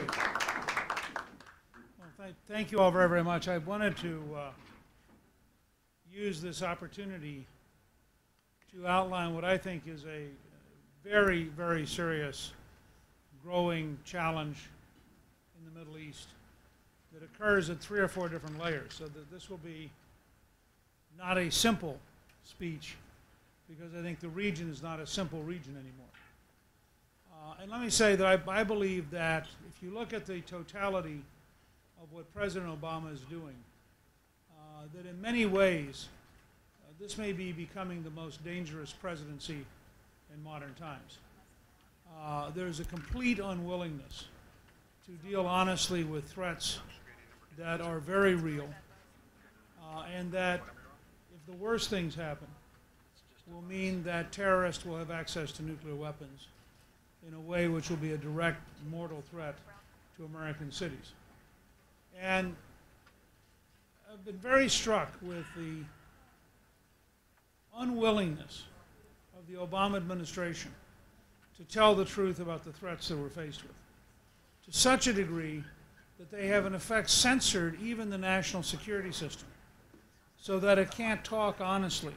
you. Well, thank you all very, very much. I wanted to use this opportunity to outline what I think is a very, very serious growing challenge in the Middle East that occurs at 3 or 4 different layers, so that this will be not a simple speech, because I think the region is not a simple region anymore. And let me say that I believe that if you look at the totality of what President Obama is doing, that in many ways this may be becoming the most dangerous presidency in modern times. There's a complete unwillingness to deal honestly with threats that are very real, and that if the worst things happen, will mean that terrorists will have access to nuclear weapons in a way which will be a direct mortal threat to American cities. And I've been very struck with the unwillingness of the Obama administration to tell the truth about the threats that we're faced with, to such a degree that they have in effect censored even the national security system so that it can't talk honestly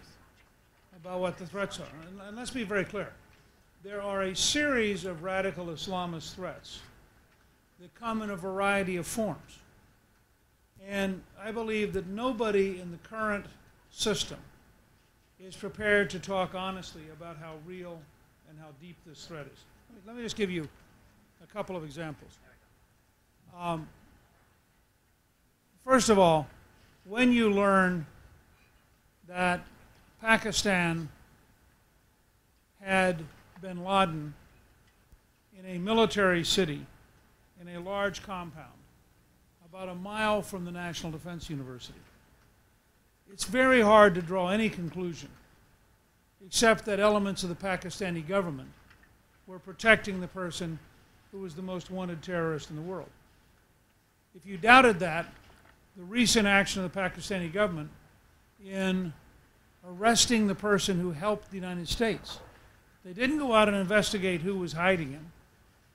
about what the threats are. And let's be very clear. There are a series of radical Islamist threats that come in a variety of forms. And I believe that nobody in the current system is prepared to talk honestly about how real and how deep this threat is. Let me just give you a couple of examples. First of all, when you learn that Pakistan had bin Laden in a military city in a large compound about a mile from the National Defense University, it's very hard to draw any conclusion except that elements of the Pakistani government were protecting the person who was the most wanted terrorist in the world. If you doubted that, the recent action of the Pakistani government in arresting the person who helped the United States, they didn't go out and investigate who was hiding him.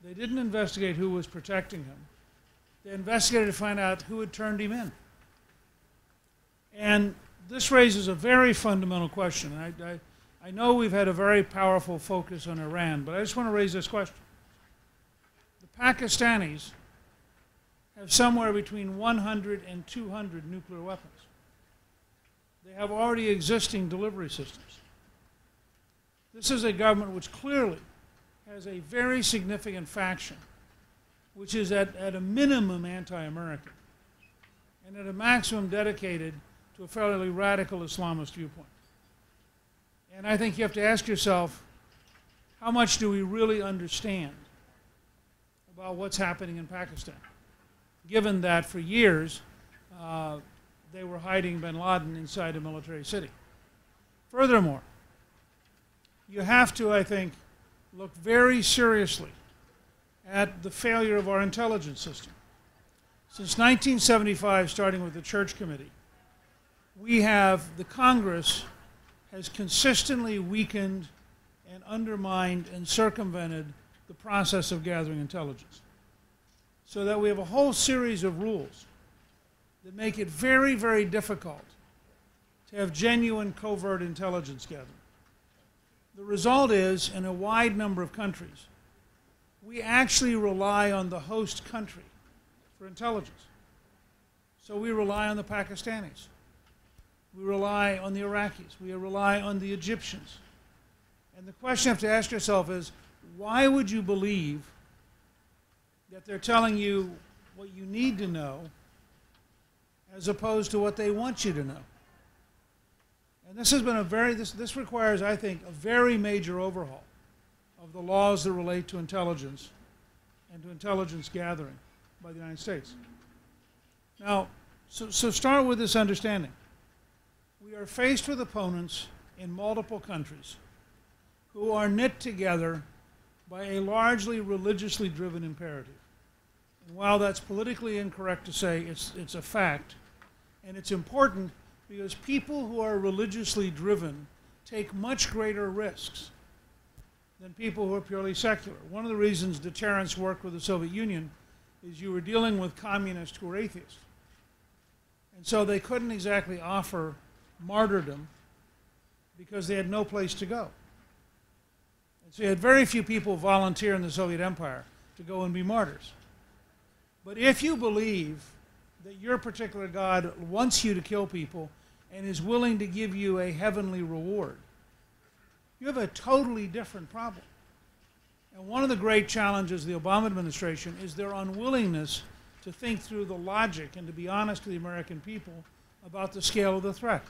They didn't investigate who was protecting him. They investigated to find out who had turned him in. And this raises a very fundamental question. I know we've had a very powerful focus on Iran, but I just want to raise this question. The Pakistanis have somewhere between 100 and 200 nuclear weapons. They have already existing delivery systems. This is a government which clearly has a very significant faction, which is at a minimum anti-American, and at a maximum dedicated to a fairly radical Islamist viewpoint. And I think you have to ask yourself, how much do we really understand about what's happening in Pakistan, given that for years they were hiding bin Laden inside a military city? Furthermore, you have to, I think, look very seriously at the failure of our intelligence system. Since 1975, starting with the Church Committee, the Congress has consistently weakened and undermined and circumvented the process of gathering intelligence, so that we have a whole series of rules that make it very, very difficult to have genuine covert intelligence gathering. The result is, in a wide number of countries, we actually rely on the host country for intelligence. So we rely on the Pakistanis. We rely on the Iraqis. We rely on the Egyptians. And the question you have to ask yourself is, why would you believe that they're telling you what you need to know as opposed to what they want you to know? And this has been this requires, I think, a very major overhaul of the laws that relate to intelligence and to intelligence gathering by the United States. Now, so start with this understanding. We are faced with opponents in multiple countries who are knit together by a largely religiously driven imperative. And while that's politically incorrect to say, it's a fact, and it's important because people who are religiously driven take much greater risks than people who are purely secular. One of the reasons deterrence worked with the Soviet Union is you were dealing with communists who were atheists. And so they couldn't exactly offer martyrdom because they had no place to go. And so you had very few people volunteer in the Soviet Empire to go and be martyrs. But if you believe that your particular God wants you to kill people and is willing to give you a heavenly reward, you have a totally different problem. And one of the great challenges of the Obama administration is their unwillingness to think through the logic and to be honest to the American people about the scale of the threat.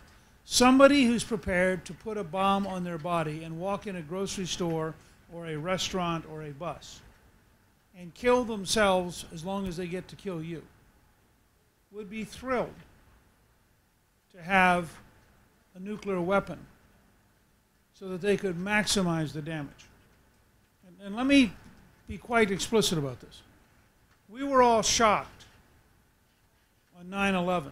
Somebody who's prepared to put a bomb on their body and walk in a grocery store or a restaurant or a bus and kill themselves as long as they get to kill you would be thrilled to have a nuclear weapon so that they could maximize the damage. And let me be quite explicit about this. We were all shocked on 9/11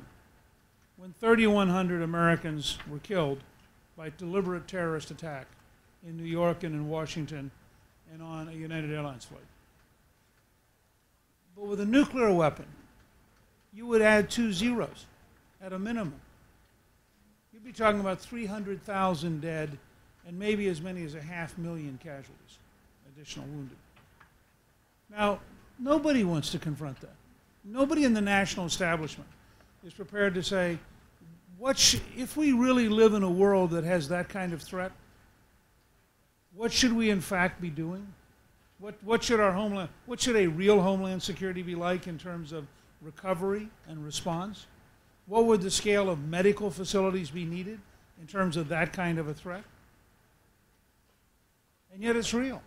when 3,100 Americans were killed by deliberate terrorist attack in New York and in Washington and on a United Airlines flight. But with a nuclear weapon, you would add 2 zeros at a minimum. You'd be talking about 300,000 dead and maybe as many as 500,000 casualties, additional wounded. Now, nobody wants to confront that. Nobody in the national establishment is prepared to say, if we really live in a world that has that kind of threat, what should we in fact be doing? What should a real homeland security be like in terms of recovery and response? What would the scale of medical facilities be needed in terms of that kind of a threat? And yet it's real.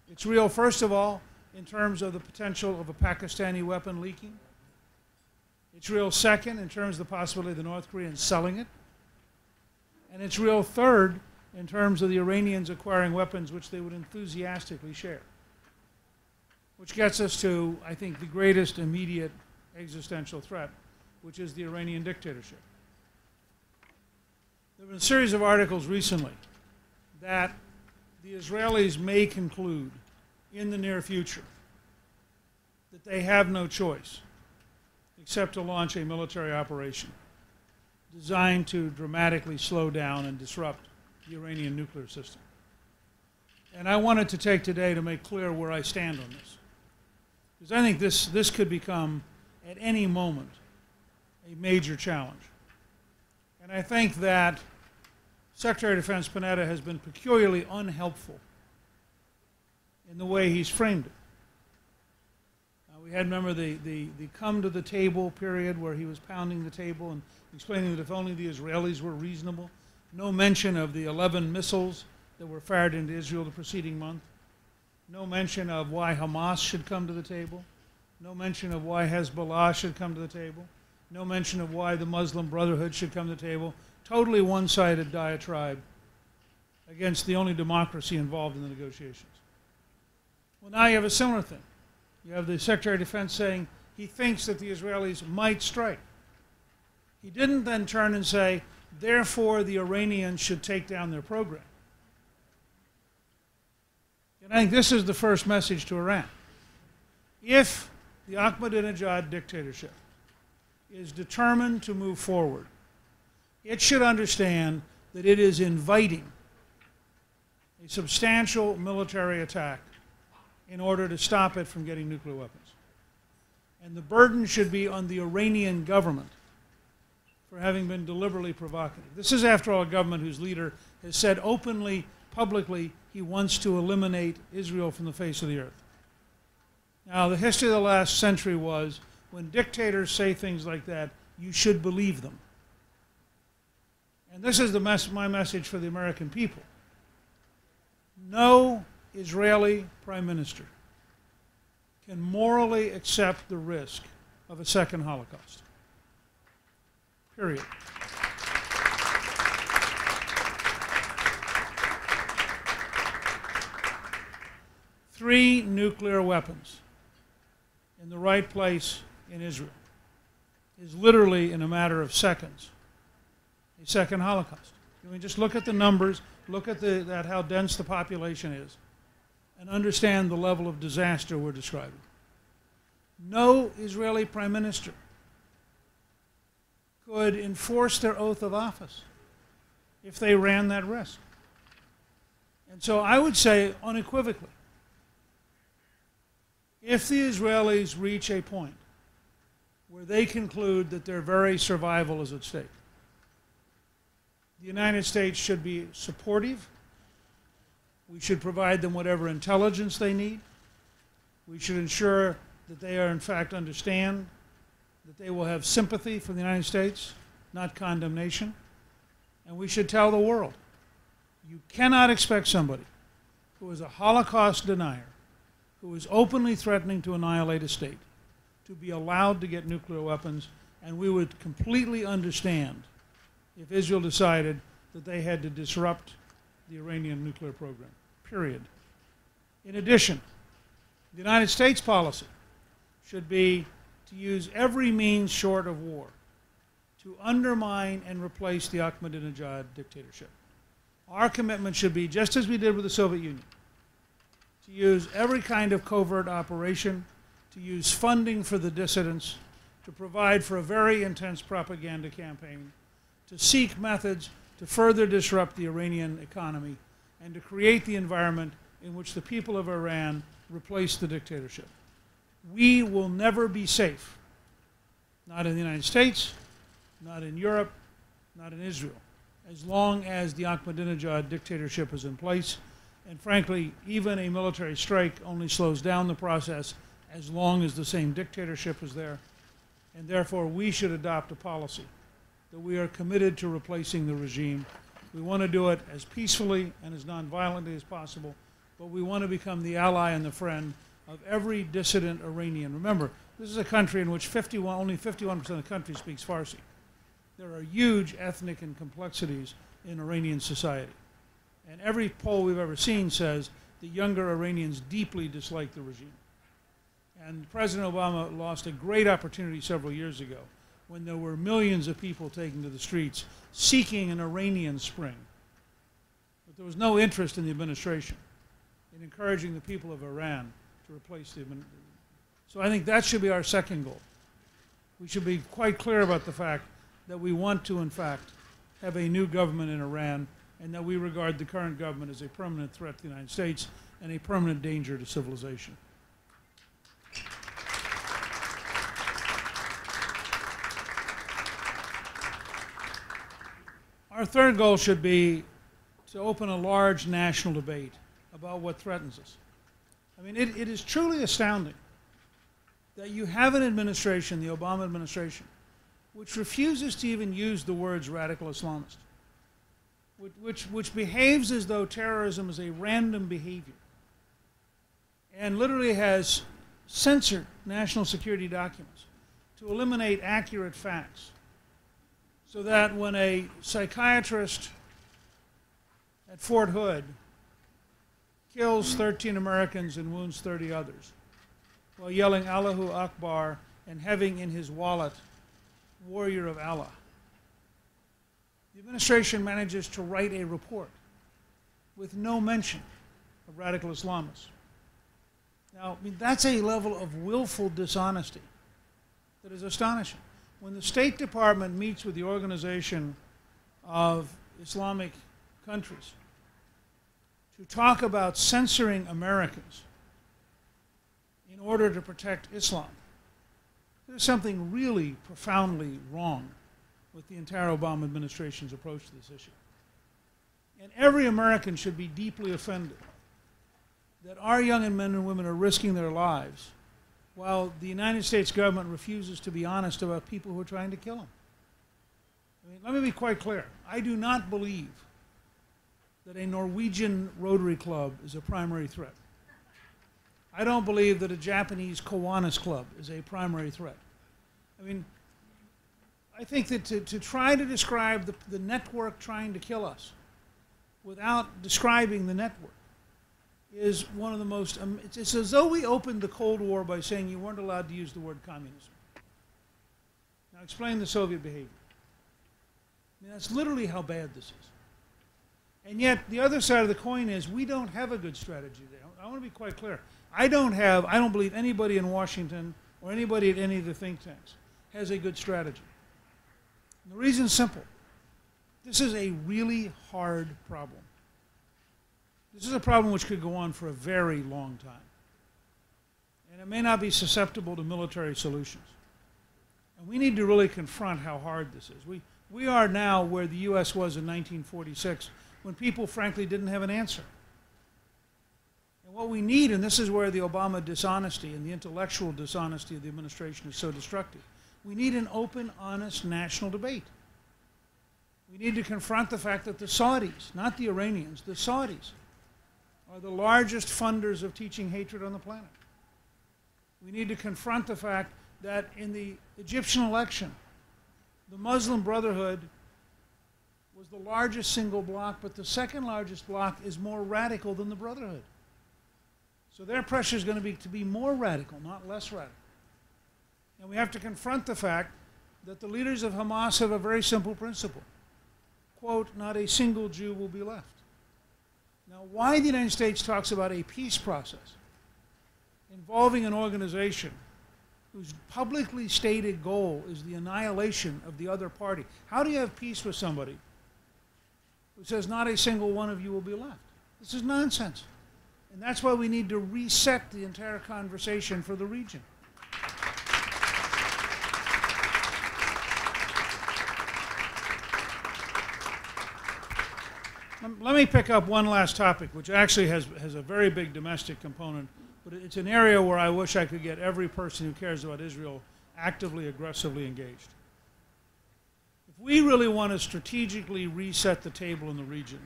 It's real, first of all, in terms of the potential of a Pakistani weapon leaking. It's real, second, in terms of the possibility of the North Koreans selling it. And it's real, third, in terms of the Iranians acquiring weapons which they would enthusiastically share. Which gets us to, I think, the greatest immediate existential threat, which is the Iranian dictatorship. There have been a series of articles recently that the Israelis may conclude in the near future that they have no choice except to launch a military operation designed to dramatically slow down and disrupt the Iranian nuclear system. And I wanted to take today to make clear where I stand on this. Because I think this could become, at any moment, a major challenge. And I think that Secretary of Defense Panetta has been peculiarly unhelpful in the way he's framed it. We had, remember, the come to the table period where he was pounding the table and explaining that if only the Israelis were reasonable. No mention of the 11 missiles that were fired into Israel the preceding month. No mention of why Hamas should come to the table. No mention of why Hezbollah should come to the table. No mention of why the Muslim Brotherhood should come to the table. Totally one-sided diatribe against the only democracy involved in the negotiations. Well, now you have a similar thing. You have the Secretary of Defense saying he thinks that the Israelis might strike. He didn't then turn and say, therefore the Iranians should take down their program. And I think this is the first message to Iran. If the Ahmadinejad dictatorship is determined to move forward, it should understand that it is inviting a substantial military attack in order to stop it from getting nuclear weapons. And the burden should be on the Iranian government for having been deliberately provocative. This is, after all, a government whose leader has said openly, publicly, he wants to eliminate Israel from the face of the earth. Now, the history of the last century was when dictators say things like that, you should believe them. And this is my message for the American people. No Israeli prime minister can morally accept the risk of a second Holocaust. Period. Three nuclear weapons in the right place in Israel is literally, in a matter of seconds, a second Holocaust. I mean, just look at the numbers, look at how dense the population is, and understand the level of disaster we're describing. no Israeli prime minister could enforce their oath of office if they ran that risk. And so I would say unequivocally, if the Israelis reach a point where they conclude that their very survival is at stake, the United States should be supportive. We should provide them whatever intelligence they need. We should ensure that they are, in fact, understand that they will have sympathy for the United States, not condemnation. And we should tell the world, you cannot expect somebody who is a Holocaust denier, who is openly threatening to annihilate a state, to be allowed to get nuclear weapons, and we would completely understand if Israel decided that they had to disrupt the Iranian nuclear program, period. In addition, the United States policy should be to use every means short of war to undermine and replace the Ahmadinejad dictatorship. Our commitment should be, just as we did with the Soviet Union, to use every kind of covert operation, to use funding for the dissidents, to provide for a very intense propaganda campaign, to seek methods to further disrupt the Iranian economy, and to create the environment in which the people of Iran replace the dictatorship. We will never be safe, not in the United States, not in Europe, not in Israel, as long as the Ahmadinejad dictatorship is in place. And frankly, even a military strike only slows down the process as long as the same dictatorship is there. And therefore, we should adopt a policy that we are committed to replacing the regime. We want to do it as peacefully and as nonviolently as possible, but we want to become the ally and the friend of every dissident Iranian. Remember, this is a country in which only 51% of the country speaks Farsi. There are huge ethnic and complexities in Iranian society. And every poll we've ever seen says the younger Iranians deeply dislike the regime. And President Obama lost a great opportunity several years ago when there were millions of people taking to the streets seeking an Iranian spring. But there was no interest in the administration in encouraging the people of Iran to replace the administration. So I think that should be our second goal. We should be quite clear about the fact that we want to, in fact, have a new government in Iran, and that we regard the current government as a permanent threat to the United States and a permanent danger to civilization. Our third goal should be to open a large national debate about what threatens us. I mean, it is truly astounding that you have an administration, the Obama administration, which refuses to even use the words radical Islamist, which behaves as though terrorism is a random behavior, and literally has censored national security documents to eliminate accurate facts, so that when a psychiatrist at Fort Hood kills 13 Americans and wounds 30 others while yelling Allahu Akbar and having in his wallet warrior of Allah, the administration manages to write a report with no mention of radical Islamists. Now, I mean, that's a level of willful dishonesty that is astonishing. When the State Department meets with the Organization of Islamic Countries to talk about censoring Americans in order to protect Islam, there's something really profoundly wrong with the entire Obama administration's approach to this issue. And every American should be deeply offended that our young men and women are risking their lives while the United States government refuses to be honest about people who are trying to kill them. I mean, let me be quite clear. I do not believe that a Norwegian Rotary Club is a primary threat. I don't believe that a Japanese Kiwanis Club is a primary threat. I mean, I think that to try to describe the network trying to kill us without describing the network is one of the most, it's as though we opened the Cold War by saying you weren't allowed to use the word communism. Now explain the Soviet behavior. I mean, that's literally how bad this is. And yet the other side of the coin is we don't have a good strategy there. I want to be quite clear. I don't believe anybody in Washington or anybody at any of the think tanks has a good strategy. And the reason is simple. This is a really hard problem. This is a problem which could go on for a very long time. And it may not be susceptible to military solutions. And we need to really confront how hard this is. We are now where the U.S. was in 1946, when people, frankly, didn't have an answer. And what we need, and this is where the Obama dishonesty and the intellectual dishonesty of the administration is so destructive, we need an open, honest national debate. We need to confront the fact that the Saudis, not the Iranians, the Saudis, are the largest funders of teaching hatred on the planet. We need to confront the fact that in the Egyptian election, the Muslim Brotherhood was the largest single bloc, but the second largest bloc is more radical than the Brotherhood. So their pressure is going to be more radical, not less radical. And we have to confront the fact that the leaders of Hamas have a very simple principle. Quote, not a single Jew will be left. Now, why the United States talks about a peace process involving an organization whose publicly stated goal is the annihilation of the other party. How do you have peace with somebody who says not a single one of you will be left? This is nonsense. And that's why we need to reset the entire conversation for the region. Let me pick up one last topic, which actually has a very big domestic component, but it's an area where I wish I could get every person who cares about Israel actively, aggressively engaged. If we really want to strategically reset the table in the region,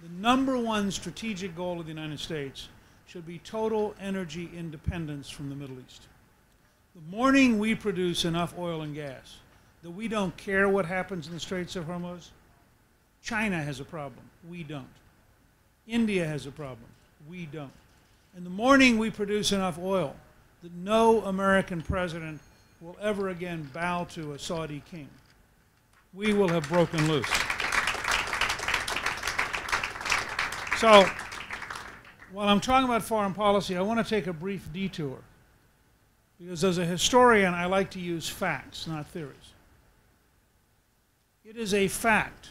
the number one strategic goal of the United States should be total energy independence from the Middle East. The morning we produce enough oil and gas that we don't care what happens in the Straits of Hormuz, China has a problem. We don't. India has a problem. We don't. And the morning we produce enough oil that no American president will ever again bow to a Saudi king, we will have broken loose. So, while I'm talking about foreign policy, I want to take a brief detour. Because as a historian, I like to use facts, not theories. It is a fact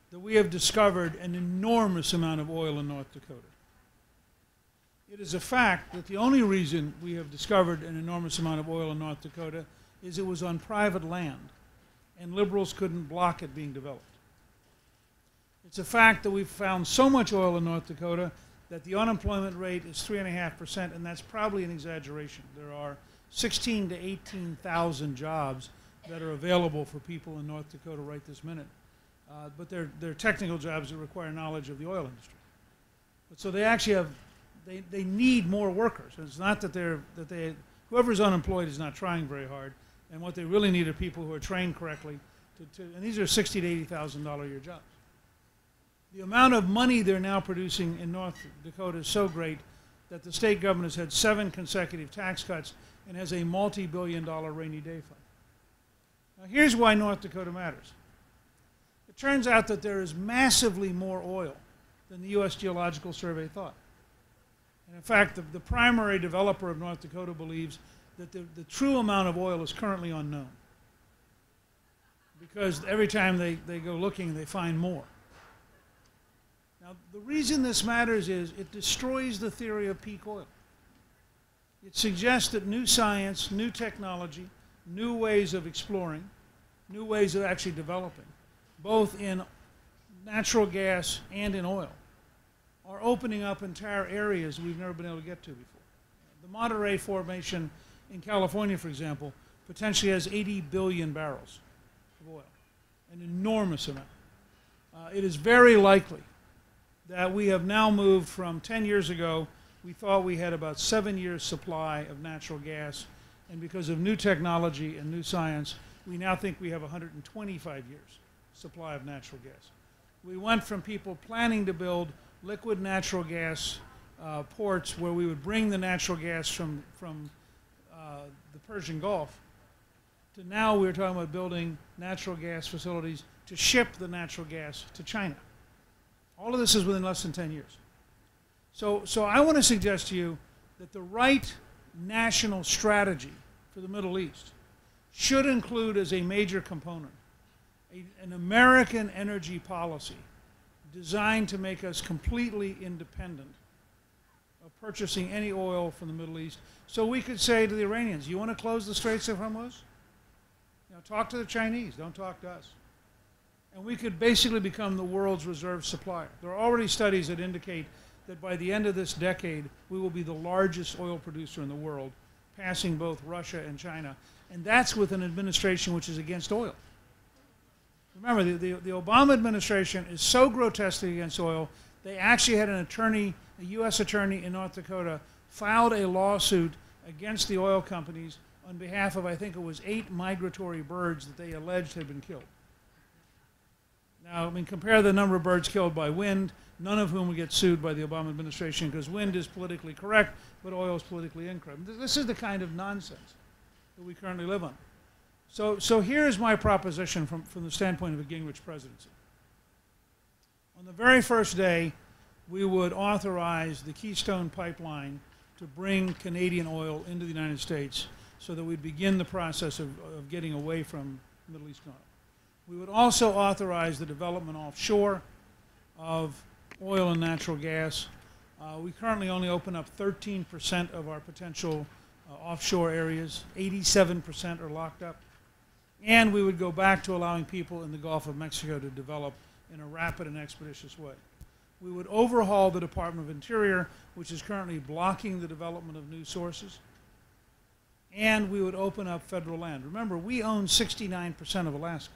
that we have discovered an enormous amount of oil in North Dakota. It is a fact that the only reason we have discovered an enormous amount of oil in North Dakota is it was on private land, and liberals couldn't block it being developed. It's a fact that we've found so much oil in North Dakota that the unemployment rate is 3.5%, and that's probably an exaggeration. There are 16,000 to 18,000 jobs that are available for people in North Dakota right this minute. But they're technical jobs that require knowledge of the oil industry. But so they actually have, they need more workers. It's not that whoever's unemployed is not trying very hard, and what they really need are people who are trained correctly, and these are $60,000 to $80,000 a year jobs. The amount of money they're now producing in North Dakota is so great that the state government has had 7 consecutive tax cuts and has a multi-billion-dollar rainy day fund. Now here's why North Dakota matters. It turns out that there is massively more oil than the U.S. Geological Survey thought. And in fact, the primary developer of North Dakota believes that the true amount of oil is currently unknown. Because every time they go looking, they find more. Now, the reason this matters is it destroys the theory of peak oil. It suggests that new science, new technology, new ways of exploring, new ways of actually developing, both in natural gas and in oil, are opening up entire areas we've never been able to get to before. The Monterey Formation in California, for example, potentially has 80 billion barrels of oil, an enormous amount. It is very likely that we have now moved from 10 years ago, we thought we had about 7 years supply of natural gas, and because of new technology and new science, we now think we have 125 years supply of natural gas. We went from people planning to build liquid natural gas ports where we would bring the natural gas from the Persian Gulf to now we're talking about building natural gas facilities to ship the natural gas to China. All of this is within less than 10 years. So I want to suggest to you that the right national strategy for the Middle East should include as a major component an American energy policy designed to make us completely independent of purchasing any oil from the Middle East. So we could say to the Iranians, you want to close the Straits of Hormuz? You know, talk to the Chinese, don't talk to us. And we could basically become the world's reserve supplier. There are already studies that indicate that by the end of this decade, we will be the largest oil producer in the world, passing both Russia and China. And that's with an administration which is against oil. Remember, the Obama administration is so grotesquely against oil, they actually had an attorney, a U.S. attorney in North Dakota, filed a lawsuit against the oil companies on behalf of, I think it was 8 migratory birds that they alleged had been killed. Now, I mean, compare the number of birds killed by wind, none of whom would get sued by the Obama administration because wind is politically correct, but oil is politically incorrect. This is the kind of nonsense that we currently live on. So here is my proposition from the standpoint of a Gingrich presidency. On the very first day, we would authorize the Keystone Pipeline to bring Canadian oil into the United States so that we'd begin the process of getting away from Middle Eastern oil. We would also authorize the development offshore of oil and natural gas. We currently only open up 13% of our potential offshore areas. 87% are locked up. And we would go back to allowing people in the Gulf of Mexico to develop in a rapid and expeditious way. We would overhaul the Department of Interior, which is currently blocking the development of new sources. And we would open up federal land. Remember, we own 69% of Alaska.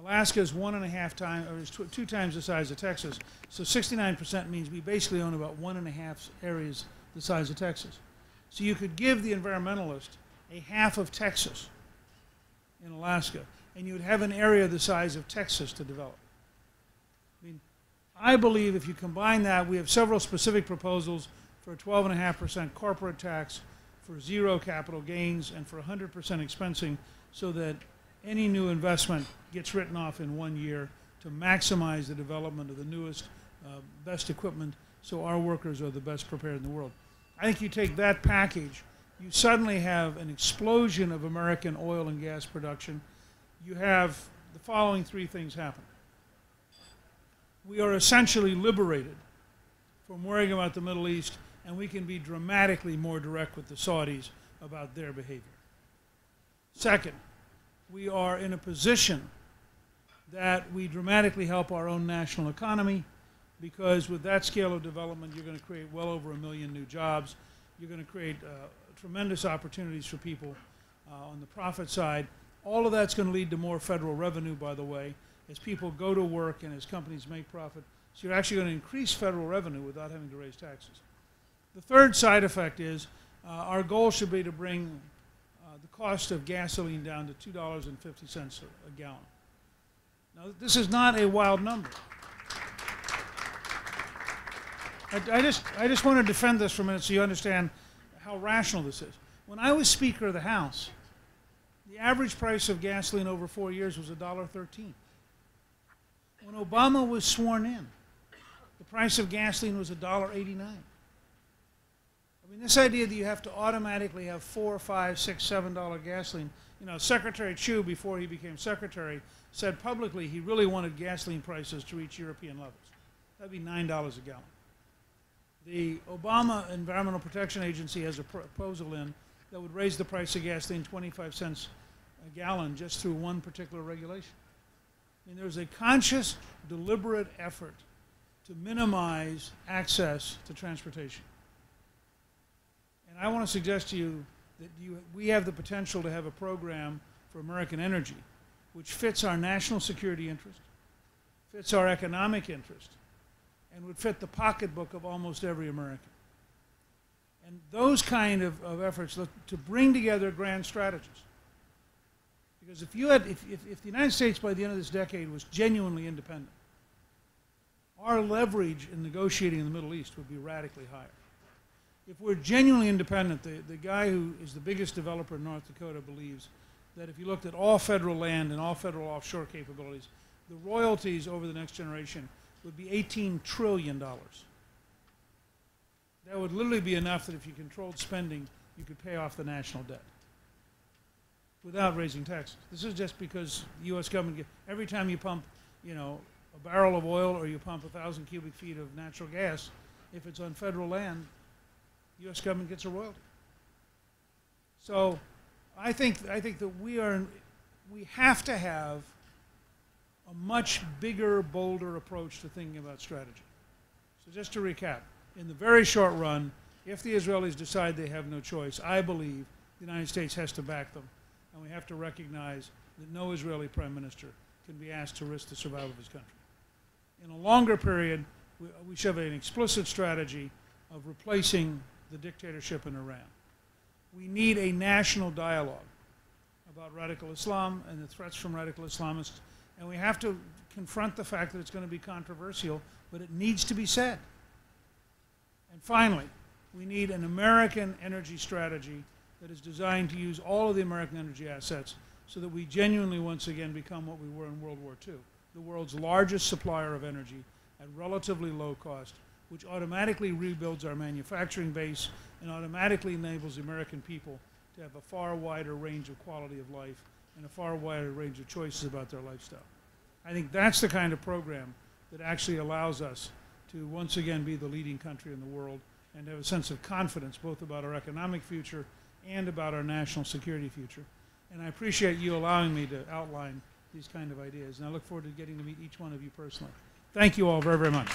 Alaska is 1.5 times, or is 2 times the size of Texas. So 69% means we basically own about 1.5 areas the size of Texas. So you could give the environmentalist a half of Texas in Alaska, and you would have an area the size of Texas to develop. I mean, I believe if you combine that, we have several specific proposals for a 12.5% corporate tax, for 0 capital gains, and for 100% expensing, so that any new investment gets written off in 1 year to maximize the development of the newest, best equipment, so our workers are the best prepared in the world. I think you take that package, you suddenly have an explosion of American oil and gas production. You have the following 3 things happen. We are essentially liberated from worrying about the Middle East, and we can be dramatically more direct with the Saudis about their behavior. Second, we are in a position that we dramatically help our own national economy, because with that scale of development, you're going to create well over 1 million new jobs. You're going to create tremendous opportunities for people on the profit side. All of that's going to lead to more federal revenue, by the way, as people go to work and as companies make profit. So you're actually going to increase federal revenue without having to raise taxes. The third side effect is our goal should be to bring the cost of gasoline down to $2.50 a gallon. Now, this is not a wild number. I just want to defend this for a minute so you understand how rational this is. When I was Speaker of the House, the average price of gasoline over 4 years was $1.13. When Obama was sworn in, the price of gasoline was $1.89. I mean, this idea that you have to automatically have $4, $5, $6, $7 gasoline. You know, Secretary Chu, before he became secretary, said publicly he really wanted gasoline prices to reach European levels. That'd be $9 a gallon. The Obama Environmental Protection Agency has a proposal in that would raise the price of gasoline 25 cents a gallon just through one particular regulation. I mean, there's a conscious, deliberate effort to minimize access to transportation. And I want to suggest to you that we have the potential to have a program for American energy which fits our national security interest, fits our economic interest, and would fit the pocketbook of almost every American. And those kind of efforts to bring together grand strategies. Because if the United States by the end of this decade was genuinely independent, our leverage in negotiating in the Middle East would be radically higher. If we're genuinely independent, the guy who is the biggest developer in North Dakota believes that if you looked at all federal land and all federal offshore capabilities, the royalties over the next generation would be $18 trillion. That would literally be enough that if you controlled spending, you could pay off the national debt without raising taxes. This is just because the U.S. government, every time you pump, you know, a barrel of oil or you pump 1,000 cubic feet of natural gas, if it's on federal land, the U.S. government gets a royalty. So I think that we have to have a much bigger, bolder approach to thinking about strategy. So just to recap, in the very short run, if the Israelis decide they have no choice, I believe the United States has to back them, and we have to recognize that no Israeli prime minister can be asked to risk the survival of his country. In a longer period, we should have an explicit strategy of replacing the dictatorship in Iran. We need a national dialogue about radical Islam and the threats from radical Islamists, and we have to confront the fact that it's going to be controversial, but it needs to be said. And finally, we need an American energy strategy that is designed to use all of the American energy assets so that we genuinely once again become what we were in World War II, the world's largest supplier of energy at relatively low cost, which automatically rebuilds our manufacturing base and automatically enables the American people to have a far wider range of quality of life and a far wider range of choices about their lifestyle. I think that's the kind of program that actually allows us to once again be the leading country in the world and have a sense of confidence both about our economic future and about our national security future. And I appreciate you allowing me to outline these kind of ideas, and I look forward to getting to meet each one of you personally. Thank you all very, very much.